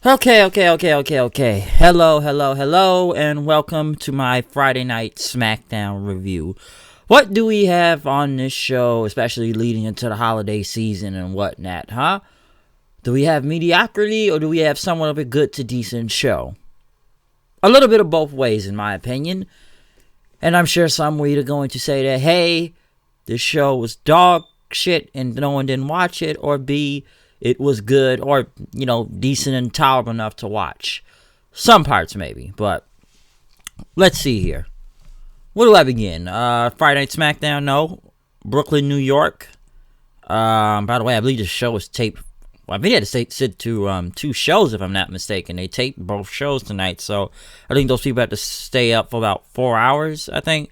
Okay. Hello, and welcome to my Friday night Smackdown review. What do we have on this show, especially leading into the holiday season and whatnot, huh? Do we have mediocrity, or do we have somewhat of a good to decent show? A little bit of both ways, in my opinion. And I'm sure some of you are going to say that, hey, this show was dog shit and no one didn't watch it, or B, it was good or, decent and tolerable enough to watch. Some parts maybe, but let's see here. Where do I begin? Friday Night Smackdown? No. Brooklyn, New York. By the way, I believe the show was taped. Well, I think they had to sit to 2 shows, if I'm not mistaken. They taped both shows tonight, so I think those people had to stay up for about 4 hours, I think.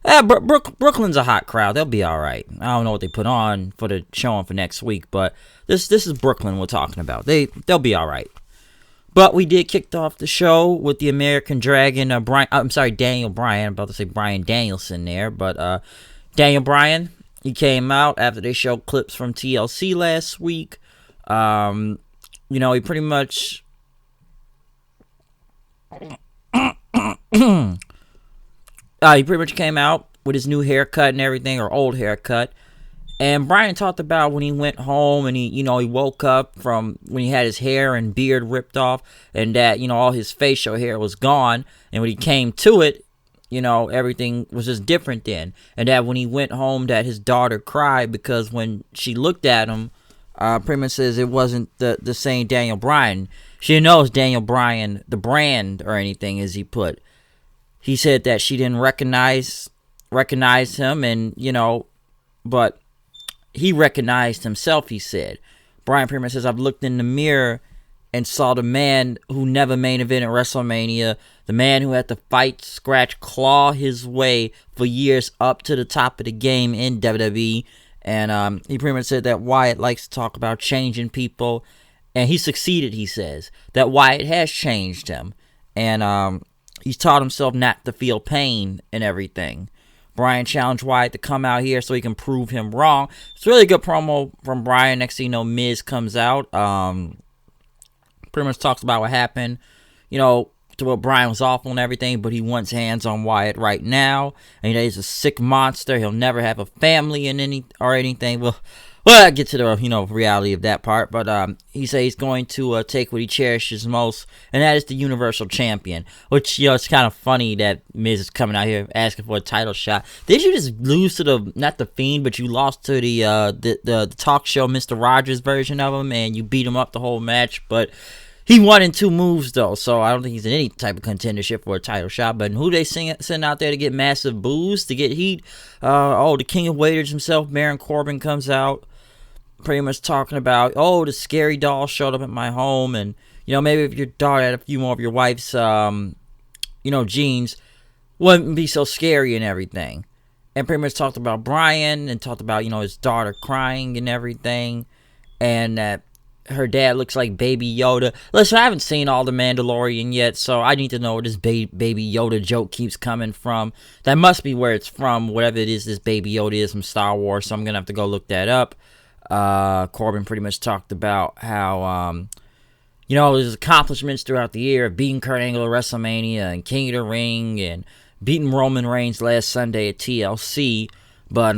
Brooklyn's a hot crowd. They'll be all right. I don't know what they put on for the showing for next week, but this is Brooklyn we're talking about. They'll be all right. But we did kick off the show with the American Dragon, Daniel Bryan. I'm about to say Bryan Danielson there, but Daniel Bryan, he came out after they showed clips from TLC last week. He pretty much came out with his new haircut and everything, or old haircut. And Bryan talked about when he went home and he woke up from when he had his hair and beard ripped off, and that, all his facial hair was gone. And when he came to it, everything was just different then. And that when he went home, that his daughter cried because when she looked at him, pretty much says it wasn't the same Daniel Bryan. She didn't know it was Daniel Bryan, the brand or anything, as he put. He said that she didn't recognize him, and, but he recognized himself, he said. Bryan pretty much says, I've looked in the mirror and saw the man who never main evented WrestleMania, the man who had to fight, scratch, claw his way for years up to the top of the game in WWE. And he pretty much said that Wyatt likes to talk about changing people, and he succeeded, he says. That Wyatt has changed him, and he's taught himself not to feel pain and everything. Bryan challenged Wyatt to come out here so he can prove him wrong. It's a really good promo from Bryan. Next thing you know, Miz comes out. Pretty much talks about what happened, to what Bryan was awful and everything, but he wants hands on Wyatt right now. And he's a sick monster. He'll never have a family and anything. Well, I get to the reality of that part, but he says he's going to take what he cherishes most, and that is the Universal Champion. Which it's kind of funny that Miz is coming out here asking for a title shot. Did you just lose to not the Fiend, but you lost to the talk show Mr. Rogers version of him, and you beat him up the whole match? But he won in 2 moves though, so I don't think he's in any type of contendership for a title shot. But who they send out there to get massive boos, to get heat? The King of Waiters himself, Baron Corbin, comes out. Pretty much talking about, the scary doll showed up at my home, and maybe if your daughter had a few more of your wife's genes, wouldn't be so scary and everything. And pretty much talked about Bryan and talked about his daughter crying and everything, and that her dad looks like Baby Yoda. Listen, I haven't seen all the Mandalorian yet, so I need to know where this Baby Yoda joke keeps coming from. That must be where it's from, whatever it is this Baby Yoda is from Star Wars, so I'm gonna have to go look that up. Corbin pretty much talked about how, his accomplishments throughout the year, beating Kurt Angle at WrestleMania and King of the Ring and beating Roman Reigns last Sunday at TLC. But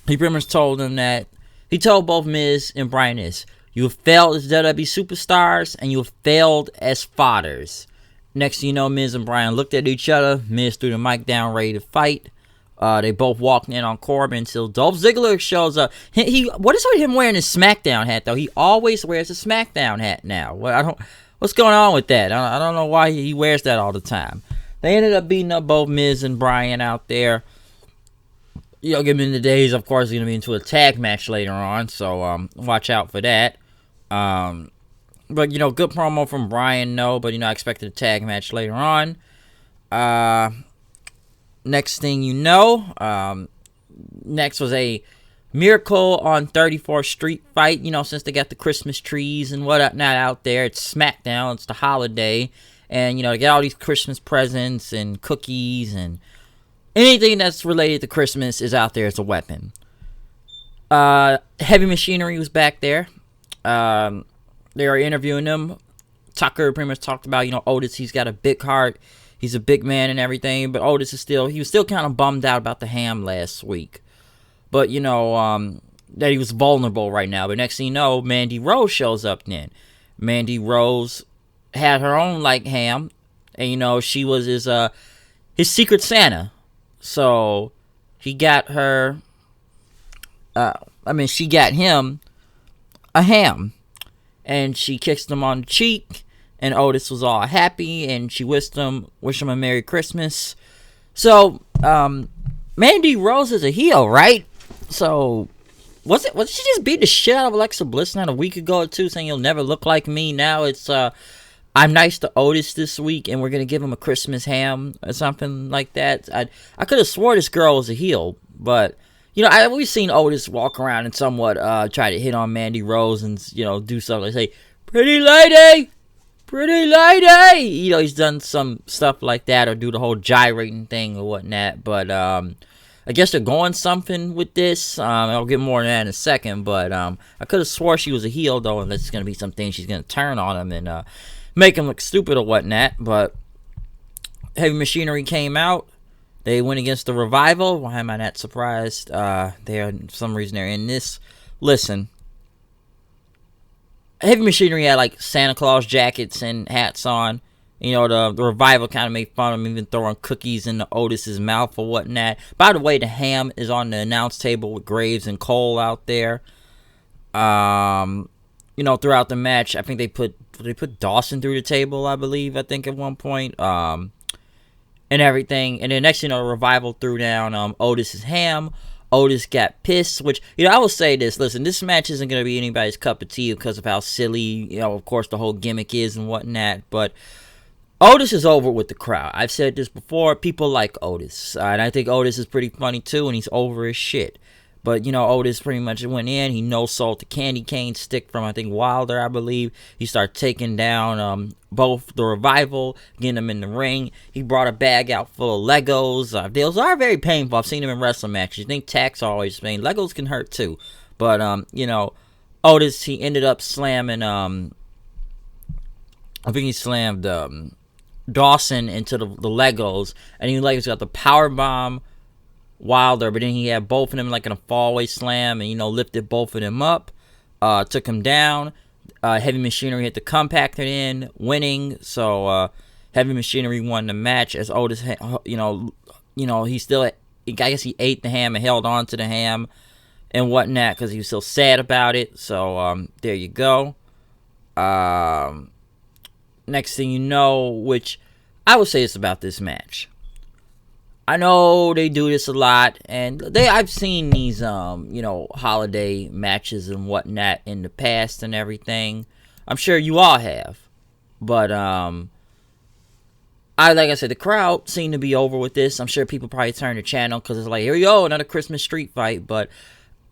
he pretty much told him that he told both Miz and Bryan this: you have failed as WWE superstars and you have failed as fathers. Next thing you know, Miz and Bryan looked at each other. Miz threw the mic down, ready to fight. They both walked in on Corbin until Dolph Ziggler shows up. What is with him wearing his Smackdown hat though? He always wears a Smackdown hat now. What's going on with that? I don't know why he wears that all the time. They ended up beating up both Miz and Bryan out there. Give him the days. Of course, going to be into a tag match later on, so watch out for that. But good promo from Bryan, no. But I expected a tag match later on. Next thing you know, next was a Miracle on 34th Street fight. Since they got the Christmas trees and whatnot out there, it's Smackdown, it's the holiday, and they got all these Christmas presents and cookies, and anything that's related to Christmas is out there as a weapon. Heavy Machinery was back there. they are interviewing him. Tucker pretty much talked about, Otis, he's got a big heart. He's a big man and everything, but Otis he was still kind of bummed out about the ham last week. But, that he was vulnerable right now. But next thing you know, Mandy Rose shows up then. Mandy Rose had her own, ham. And, she was his secret Santa. So, he got her... she got him a ham. And she kissed him on the cheek. And Otis was all happy. And she wished him a Merry Christmas. So, Mandy Rose is a heel, right? So, was she just beat the shit out of Alexa Bliss not a week ago or two, saying you'll never look like me? Now it's, I'm nice to Otis this week, and we're going to give him a Christmas ham or something like that. I could have swore this girl was a heel, but, we've seen Otis walk around and somewhat try to hit on Mandy Rose and, do something like say, pretty lady! Pretty lady! He's done some stuff like that or do the whole gyrating thing or whatnot, but, I guess they're going something with this. I'll get more on that in a second, but I could have swore she was a heel, though, unless it's going to be something she's going to turn on him and make him look stupid or whatnot. But Heavy Machinery came out. They went against the Revival. Why am I not surprised? For some reason, they're in this. Listen. Heavy Machinery had, Santa Claus jackets and hats on. The Revival kind of made fun of him, even throwing cookies into Otis's mouth or whatnot. By the way, the ham is on the announce table with Graves and Cole out there. Throughout the match, I think they put Dawson through the table, I believe, at one point. And everything. And then next, the Revival threw down Otis's ham. Otis got pissed, which, I will say this. Listen, this match isn't going to be anybody's cup of tea because of how silly, of course, the whole gimmick is and whatnot. But Otis is over with the crowd. I've said this before. People like Otis. And I think Otis is pretty funny, too, and he's over his shit. But, Otis pretty much went in. He no-sold the candy cane stick from, Wilder, I believe. He started taking down both the Revival, getting them in the ring. He brought a bag out full of Legos. Those are very painful. I've seen them in wrestling matches. You think tacks are always pain. Legos can hurt, too. But, Otis, he ended up slamming, I think he slammed Dawson into the Legos, and he got the power bomb Wilder, but then he had both of them in a fallaway slam, and lifted both of them up, took him down. Heavy Machinery hit the compactor in, winning. So Heavy Machinery won the match as Otis. He still, I guess he ate the ham and held on to the ham and whatnot because he was so sad about it. So there you go. Next thing you know, which I will say this about this match. I know they do this a lot, and I've seen these, holiday matches and whatnot in the past and everything. I'm sure you all have. But, like I said, the crowd seemed to be over with this. I'm sure people probably turned the channel because it's here we go, another Christmas street fight. But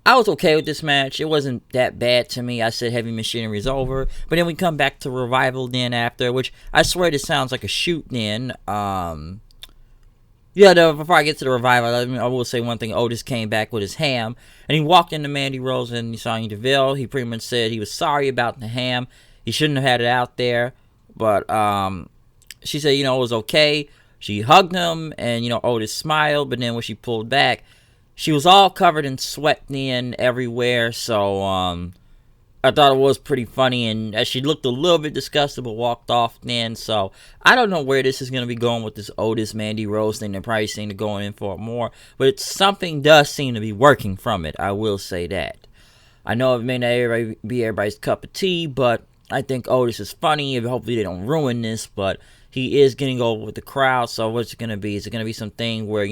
I was okay with this match. It wasn't that bad to me. I said Heavy Machinery is over. But then we come back to Revival then after, which I swear this sounds like a shoot then. Before I get to the Revival, I will say one thing. Otis came back with his ham, and he walked into Mandy Rose and Sonya Deville. He pretty much said he was sorry about the ham. He shouldn't have had it out there. But she said, it was okay. She hugged him, and, Otis smiled. But then when she pulled back, she was all covered in sweat in everywhere, so I thought it was pretty funny, and as she looked a little bit disgusted but walked off then, so I don't know where this is going to be going with this Otis Mandy Rose thing. They're probably seem to go in for it more, but something does seem to be working from it, I will say that. I know it may not be everybody's cup of tea, but I think Otis is funny. Hopefully they don't ruin this, but he is getting over with the crowd, so what's it going to be? Is it going to be something where,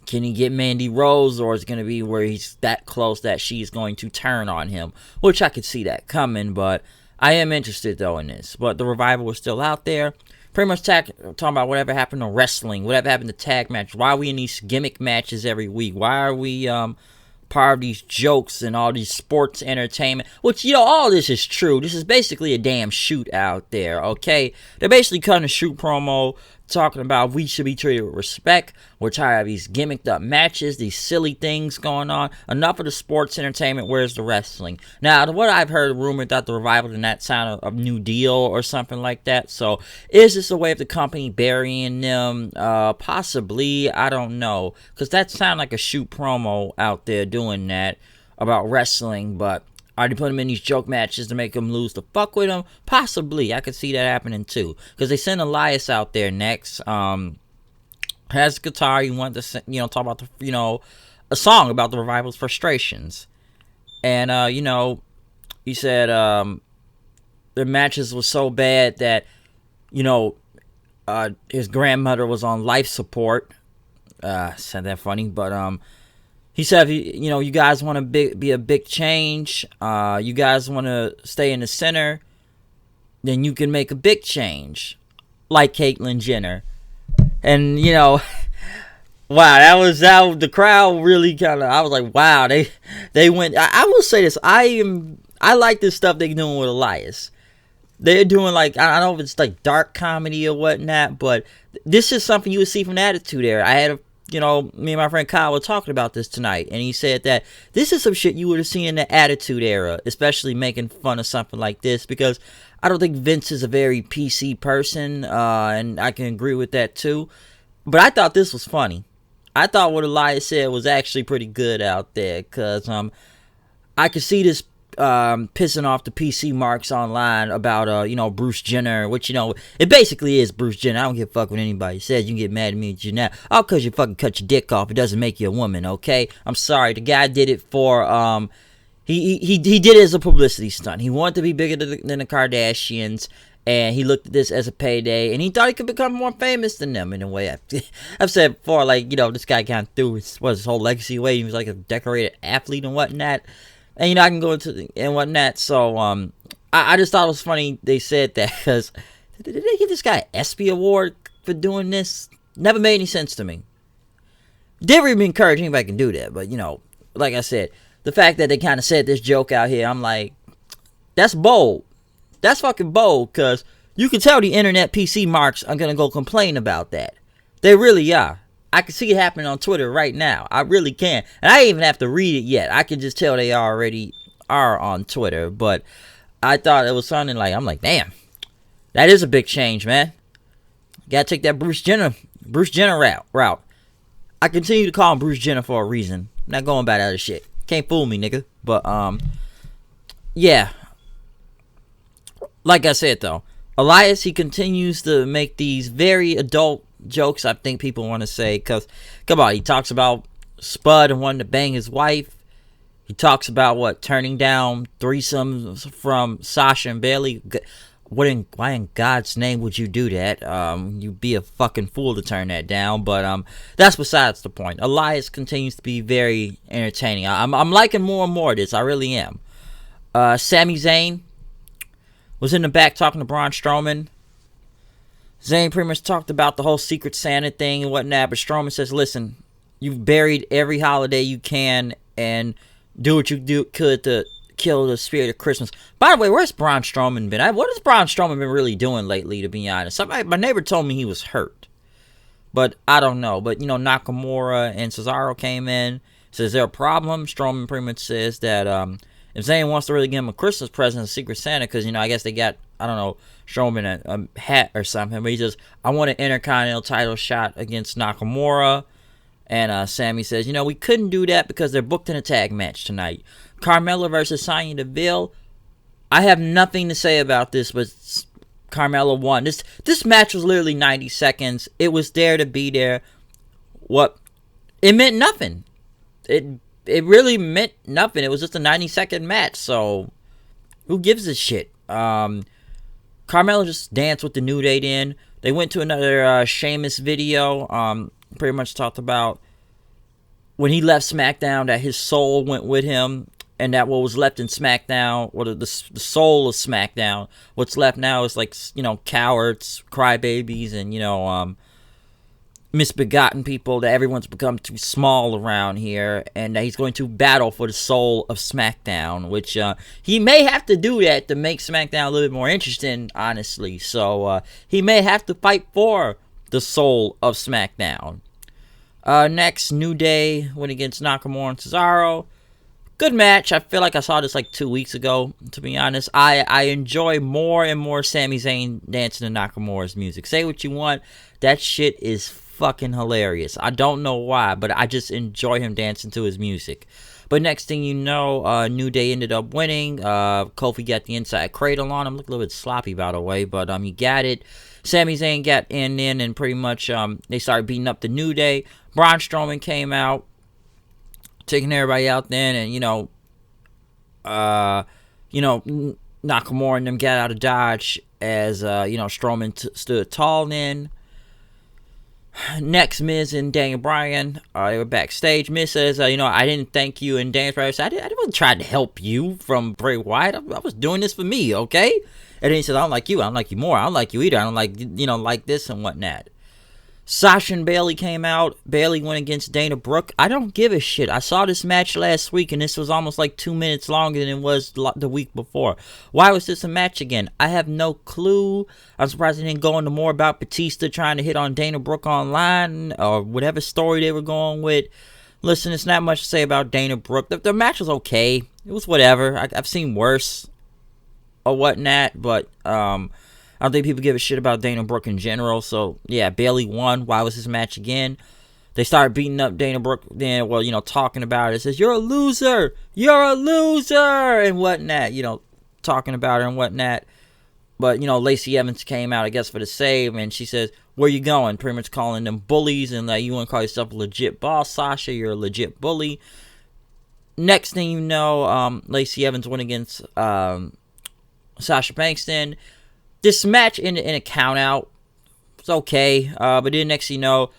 can he get Mandy Rose, or is it going to be where he's that close that she's going to turn on him? Which I could see that coming, but I am interested, though, in this. But the Revival was still out there. Pretty much talking about whatever happened to wrestling, whatever happened to tag match. Why are we in these gimmick matches every week? Why are we part of these jokes and all these sports entertainment? Which, all this is true. This is basically a damn shoot out there, okay? They're basically cutting a shoot promo, talking about we should be treated with respect. We're tired of these gimmicked up matches, these silly things going on. Enough of the sports entertainment. Where's the wrestling? Now, what I've heard rumored that the Revival did not sign a new deal or something like that. So, is this a way of the company burying them? Possibly. I don't know. Because that sounds like a shoot promo out there doing that about wrestling. But are they putting him in these joke matches to make him lose the fuck with him? Possibly. I could see that happening too. Because they sent Elias out there next. Has a guitar. He wanted to, talk about a song about the Revival's frustrations. And, he said their matches was so bad that, his grandmother was on life support. Said that funny, but, he said, you guys want to be a big change, you guys want to stay in the center, then you can make a big change, like Caitlyn Jenner. And, wow, that was the crowd really kind of, I was like, wow, they went, I will say this, I like this stuff they're doing with Elias. They're doing I don't know if it's like dark comedy or whatnot, but this is something you would see from the Attitude Era. I had me and my friend Kyle were talking about this tonight, and he said that this is some shit you would have seen in the Attitude Era, especially making fun of something like this, because I don't think Vince is a very PC person, and I can agree with that too. But I thought this was funny. I thought what Elias said was actually pretty good out there, because I could see this pissing off the PC marks online about Bruce Jenner, which it basically is Bruce Jenner. I don't give a fuck what anybody says. You can get mad at me now, because you fucking cut your dick off, it doesn't make you a woman. Okay, I'm sorry. The guy did it for he did it as a publicity stunt. He wanted to be bigger than the Kardashians, and he looked at this as a payday, and he thought he could become more famous than them in a way. I've said before, this guy kind of threw his whole legacy away. He was like a decorated athlete and whatnot. And, I can go into and whatnot. So, I just thought it was funny they said that, because did they give this guy an ESPY award for doing this? Never made any sense to me. Didn't really encourage anybody can do that. But, like I said, the fact that they kind of said this joke out here, I'm like, that's bold. That's fucking bold, because you can tell the internet PC marks are going to go complain about that. They really are. I can see it happening on Twitter right now. I really can. And I didn't even have to read it yet. I can just tell they already are on Twitter. But I thought it was something I'm like, damn. That is a big change, man. Gotta take that Bruce Jenner route. I continue to call him Bruce Jenner for a reason. I'm not going by that other shit. Can't fool me, nigga. But, yeah. Like I said, though, Elias, he continues to make these very adult jokes, I think people want to say, because come on, he talks about Spud and wanting to bang his wife. He talks about turning down threesomes from Sasha and Bailey. Why in God's name would you do that? You'd be a fucking fool to turn that down. But that's besides the point. Elias continues to be very entertaining. I'm liking more and more of this. I really am. Sami Zayn was in the back talking to Braun Strowman. Zayn pretty much talked about the whole Secret Santa thing and whatnot, but Strowman says, listen, you've buried every holiday you can and do what you could to kill the spirit of Christmas. By the way, where's Braun Strowman been? What has Braun Strowman been really doing lately, to be honest? My neighbor told me he was hurt, but I don't know. But, Nakamura and Cesaro came in. Says, is there a problem? Strowman pretty much says that if Zayn wants to really give him a Christmas present, a Secret Santa, because, I guess they got, I don't know, Strowman a hat or something, but he says, I want an Intercontinental title shot against Nakamura. And Sammy says, we couldn't do that because they're booked in a tag match tonight. Carmella versus Sonya Deville. I have nothing to say about this, but Carmella won. This match was literally 90 seconds. It was there to be there. It meant nothing. It really meant nothing. It was just a 90-second match, so who gives a shit? Carmella just danced with the New Day in. They went to another Sheamus video. Pretty much talked about when he left SmackDown that his soul went with him, and that what was left in SmackDown, or the soul of SmackDown, what's left now is cowards, crybabies, and misbegotten people, that everyone's become too small around here, and that he's going to battle for the soul of SmackDown, which he may have to do that to make SmackDown a little bit more interesting, honestly. So he may have to fight for the soul of SmackDown. Next, New Day went against Nakamura and Cesaro. Good match. I feel like I saw this like 2 weeks ago, to be honest. I enjoy more and more Sami Zayn dancing to Nakamura's music. Say what you want. That shit is fucking hilarious. I don't know why, but I just enjoy him dancing to his music. But next thing you know, New Day ended up winning. Kofi got the inside cradle on him. Looked a little bit sloppy, by the way, but he got it. Sami Zayn got in, and pretty much they started beating up the New Day. Braun Strowman came out, taking everybody out then, and Nakamura and them got out of Dodge as Strowman stood tall then. Next, Miz and Daniel Bryan, they were backstage. Miz says, I didn't thank you, and Daniel Bryan said, I wasn't trying to help you from Bray Wyatt. I was doing this for me, okay? And then he says, I don't like you. I don't like you more. I don't like you either. I don't like this and whatnot. Sasha and Bayley came out. Bayley went against Dana Brooke. I don't give a shit. I saw this match last week, and this was almost like 2 minutes longer than it was the week before. Why was this a match again? I have no clue. I'm surprised they didn't go into more about Batista trying to hit on Dana Brooke online, or whatever story they were going with. Listen, it's not much to say about Dana Brooke. The match was okay. It was whatever. I've seen worse or whatnot, but I don't think people give a shit about Dana Brooke in general. So, yeah, Bayley won. Why was this match again? They started beating up Dana Brooke then, talking about it. It says, you're a loser. You're a loser. And whatnot, talking about her and whatnot. But, Lacey Evans came out, I guess, for the save. And she says, where you going? Pretty much calling them bullies. And, you want to call yourself a legit boss, Sasha. You're a legit bully. Next thing you know, Lacey Evans went against Sasha Banks. This match in a count out. It's okay. But then next thing you know,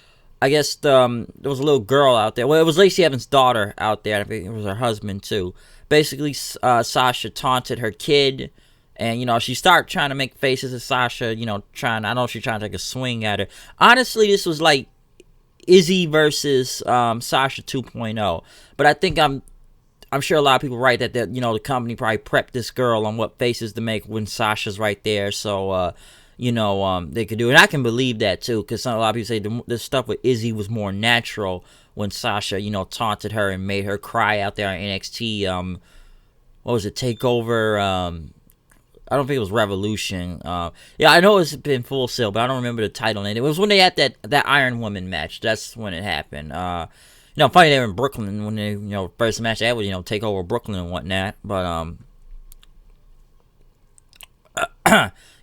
I guess there was a little girl out there. Well, it was Lacey Evans' daughter out there. I think it was her husband too. Basically, Sasha taunted her kid. And, she started trying to make faces at Sasha, I know she's trying to take a swing at her. Honestly, this was like Izzy versus Sasha 2.0. But I think I'm sure a lot of people write that the company probably prepped this girl on what faces to make when Sasha's right there, so they could do it. And I can believe that too, because a lot of people say the stuff with Izzy was more natural when Sasha taunted her and made her cry out there on NXT. What was it, Takeover? I don't think it was Revolution. Yeah, I know it's been Full Sail, but I don't remember the title name. It was when they had that Iron Woman match. That's when it happened. Funny they were in Brooklyn when they, first match they would, take over Brooklyn and whatnot. But,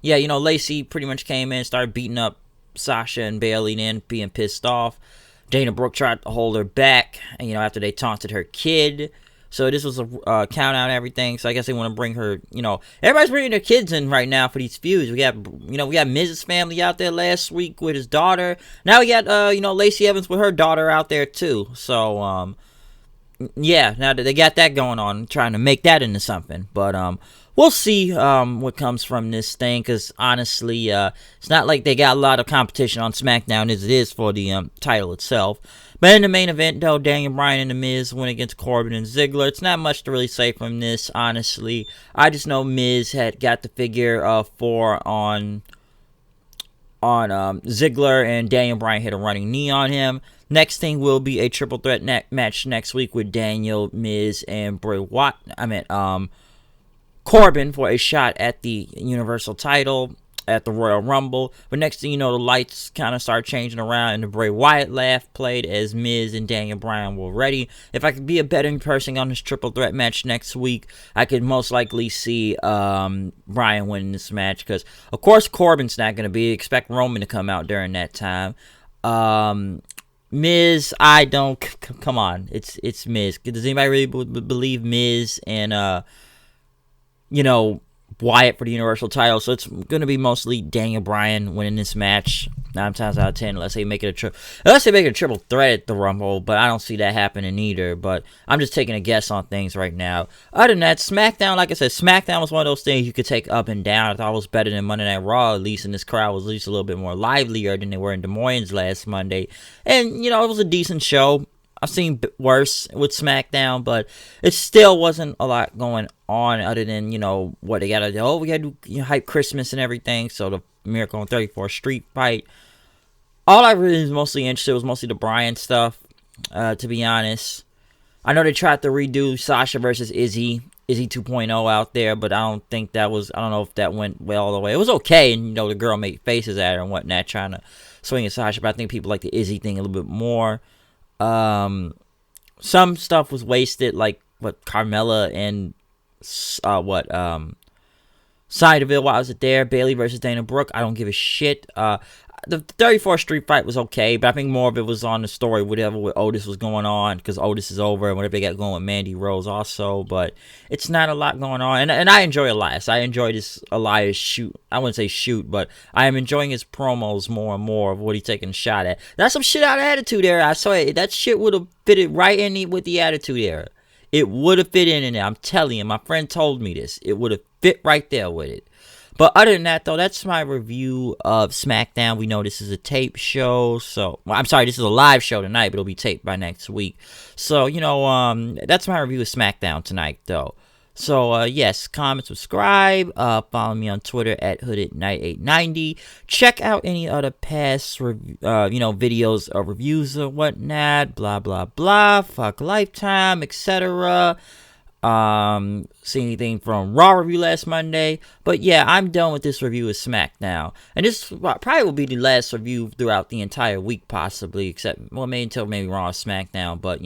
yeah, Lacey pretty much came in, started beating up Sasha and Bayley, then being pissed off. Dana Brooke tried to hold her back, after they taunted her kid. So this was a count out and everything. So I guess they want to bring her, everybody's bringing their kids in right now for these feuds. We got Miz's family out there last week with his daughter. Now we got, Lacey Evans with her daughter out there too. So, yeah, now that they got that going on, trying to make that into something. But, we'll see what comes from this thing, because honestly, it's not like they got a lot of competition on SmackDown as it is for the title itself. But in the main event, though, Daniel Bryan and The Miz went against Corbin and Ziggler. It's not much to really say from this, honestly. I just know Miz had got the figure 4 on Ziggler, and Daniel Bryan hit a running knee on him. Next thing will be a triple threat match next week with Daniel, Miz, and Corbin for a shot at the Universal title at the Royal Rumble. But next thing you know, the lights kind of start changing around, and the Bray Wyatt laugh played as Miz and Daniel Bryan were ready. If I could be a betting person on this triple threat match next week, I could most likely see Bryan winning this match, because of course Corbin's not going to be. Expect Roman to come out during that time. Miz, I don't. Come on, it's Miz. Does anybody really believe Miz and Wyatt for the Universal title? So it's going to be mostly Daniel Bryan winning this match 9 times out of 10, unless they make it a triple threat at the Rumble, but I don't see that happening either. But I'm just taking a guess on things right now. Other than that, SmackDown, like I said, SmackDown was one of those things you could take up and down. I thought it was better than Monday Night Raw, at least, and this crowd was at least a little bit more livelier than they were in Des Moines last Monday. And, it was a decent show. I've seen worse with SmackDown, but it still wasn't a lot going on other than, what they got to do. Oh, we got to do hype Christmas and everything. So the Miracle on 34th Street fight. All I really was mostly interested was mostly the Bryan stuff, to be honest. I know they tried to redo Sasha versus Izzy 2.0 out there, but I don't think that was, I don't know if that went well all the way. It was okay, and, you know, the girl made faces at her and whatnot, trying to swing at Sasha, but I think people like the Izzy thing a little bit more. Some stuff was wasted, like, what, Carmella and, Sonya Deville, why was it there? Bayley versus Dana Brooke, I don't give a shit. The 34th Street fight was okay, but I think more of it was on the story, whatever with Otis was going on, because Otis is over, and whatever they got going with Mandy Rose also, but it's not a lot going on, and I enjoy Elias. I enjoy this Elias shoot. I wouldn't say shoot, but I am enjoying his promos more and more of what he's taking a shot at. That's some shit out of Attitude Era. I saw it. That shit would have fitted right in with the Attitude Era. It would have fit in there. I'm telling you, my friend told me this. It would have fit right there with it. But other than that, though, that's my review of SmackDown. We know this is a tape show, so... Well, I'm sorry, this is a live show tonight, but it'll be taped by next week. So, you know, that's my review of SmackDown tonight, though. So, yes, comment, subscribe. Follow me on Twitter at HoodedKnight890. Check out any other past, videos or reviews or whatnot. Blah, blah, blah. Fuck Lifetime, etc. See anything from Raw review last Monday, but yeah, I'm done with this review of SmackDown, and this probably will be the last review throughout the entire week, possibly, except, well, maybe until maybe Raw or SmackDown, but,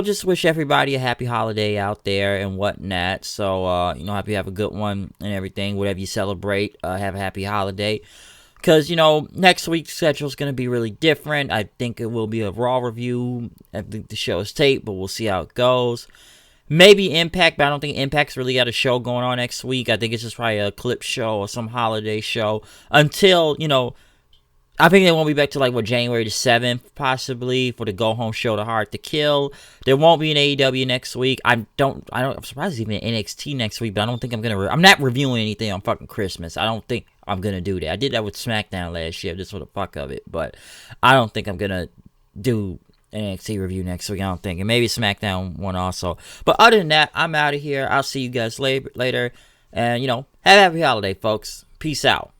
just wish everybody a happy holiday out there and whatnot, so, hope you have a good one and everything, whatever you celebrate, have a happy holiday. Because, next week's schedule is going to be really different. I think it will be a Raw review. I think the show is taped, but we'll see how it goes. Maybe Impact, but I don't think Impact's really got a show going on next week. I think it's just probably a clip show or some holiday show until, I think they won't be back to January the 7th, possibly, for the go-home show, The Hard to Kill. There won't be an AEW next week. I'm surprised there's even an NXT next week, but I don't think I'm not reviewing anything on fucking Christmas. I don't think I'm going to do that. I did that with SmackDown last year, just for the fuck of it, but I don't think I'm going to do NXT review next week, I don't think. And maybe SmackDown one also. But other than that, I'm out of here. I'll see you guys later. And, have a happy holiday, folks. Peace out.